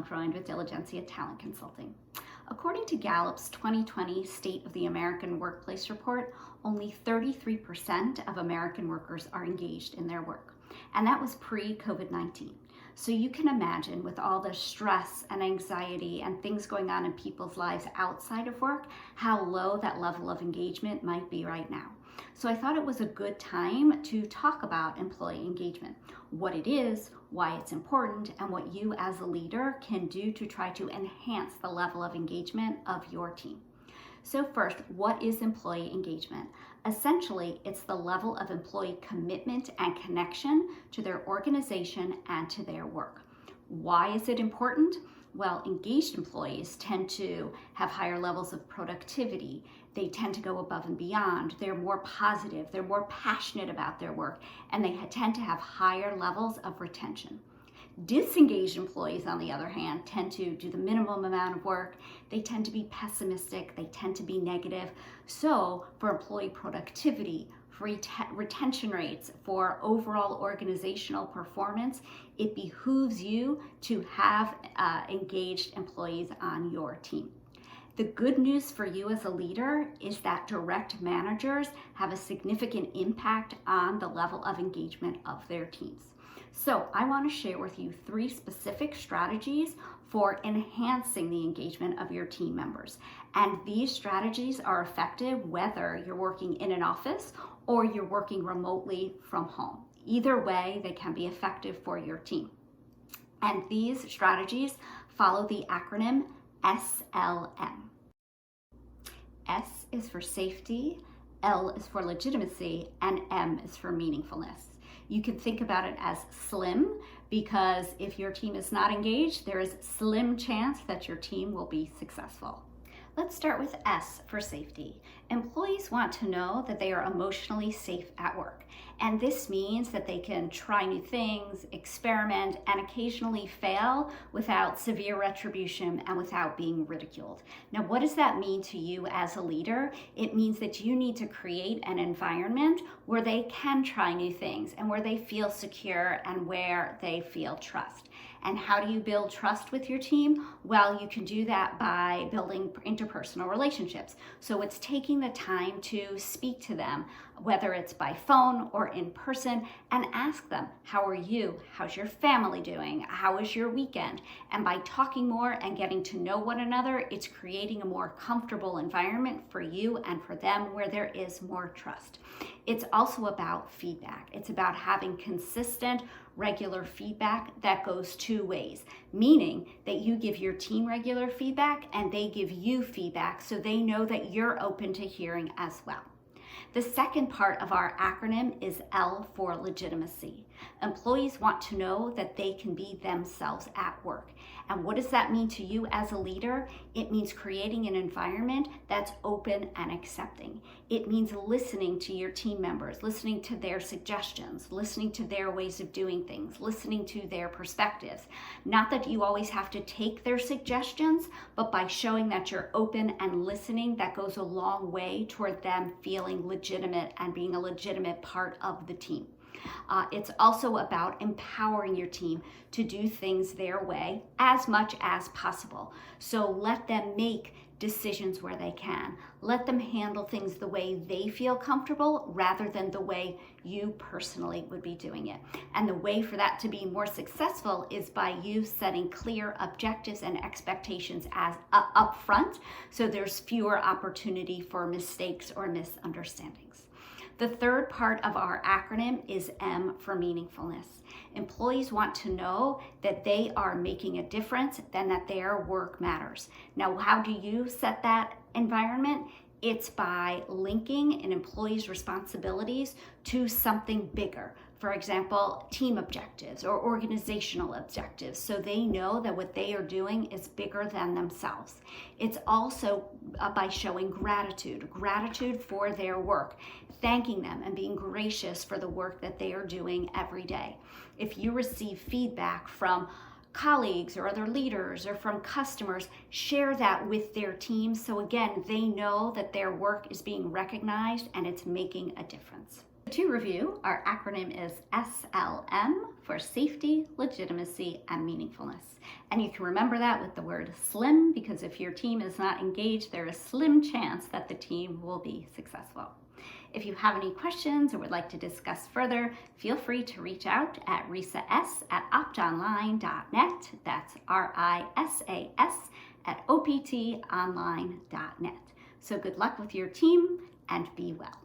Ellen Freund with Diligencia Talent Consulting. According to Gallup's 2020 State of the American Workplace Report, only 33% of American workers are engaged in their work, and that was pre-COVID-19. So you can imagine, with all the stress and anxiety and things going on in people's lives outside of work, how low that level of engagement might be right now. So I thought it was a good time to talk about employee engagement, what it is, why it's important, and what you as a leader can do to try to enhance the level of engagement of your team. So first, what is employee engagement? Essentially, it's the level of employee commitment and connection to their organization and to their work. Why is it important? Well, engaged employees tend to have higher levels of productivity. They tend to go above and beyond. They're more positive. They're more passionate about their work, and they tend to have higher levels of retention. Disengaged employees, on the other hand, tend to do the minimum amount of work. They tend to be pessimistic. They tend to be negative. So for employee productivity, for retention rates, for overall organizational performance, it behooves you to have engaged employees on your team. The good news for you as a leader is that direct managers have a significant impact on the level of engagement of their teams. So I want to share with you 3 specific strategies for enhancing the engagement of your team members. And these strategies are effective whether you're working in an office or you're working remotely from home. Either way, they can be effective for your team. And these strategies follow the acronym SLM. S is for safety, L is for legitimacy, and M is for meaningfulness. You can think about it as SLIM, because if your team is not engaged, there is slim chance that your team will be successful. Let's start with S for safety. Employees want to know that they are emotionally safe at work. And this means that they can try new things, experiment, and occasionally fail without severe retribution and without being ridiculed. Now, what does that mean to you as a leader? It means that you need to create an environment where they can try new things and where they feel secure and where they feel trust. And how do you build trust with your team? Well, you can do that by building interpersonal relationships. So it's taking the time to speak to them, whether it's by phone or in person, and ask them, how are you? How's your family doing? How was your weekend? And by talking more and getting to know one another, it's creating a more comfortable environment for you and for them where there is more trust. It's also about feedback. It's about having consistent, regular feedback that goes 2 ways, meaning that you give your team regular feedback and they give you feedback so they know that you're open to hearing as well. The second part of our acronym is L for legitimacy. Employees want to know that they can be themselves at work. And what does that mean to you as a leader? It means creating an environment that's open and accepting. It means listening to your team members, listening to their suggestions, listening to their ways of doing things, listening to their perspectives. Not that you always have to take their suggestions, but by showing that you're open and listening, that goes a long way toward them feeling legitimate and being a legitimate part of the team. It's also about empowering your team to do things their way as much as possible. So let them make decisions where they can. Let them handle things the way they feel comfortable rather than the way you personally would be doing it. And the way for that to be more successful is by you setting clear objectives and expectations as up front, so there's fewer opportunity for mistakes or misunderstandings. The third part of our acronym is M for meaningfulness. Employees want to know that they are making a difference and that their work matters. Now, how do you set that environment? It's by linking an employee's responsibilities to something bigger. For example, team objectives or organizational objectives, so they know that what they are doing is bigger than themselves. It's also by showing gratitude for their work, thanking them and being gracious for the work that they are doing every day. If you receive feedback from colleagues or other leaders or from customers, share that with their team so again, they know that their work is being recognized and it's making a difference. To review, our acronym is SLM for safety, legitimacy, and meaningfulness. And you can remember that with the word SLIM, because if your team is not engaged, there is a slim chance that the team will be successful. If you have any questions or would like to discuss further, feel free to reach out at risas@optonline.net. That's RISAS@optonline.net. So good luck with your team and be well.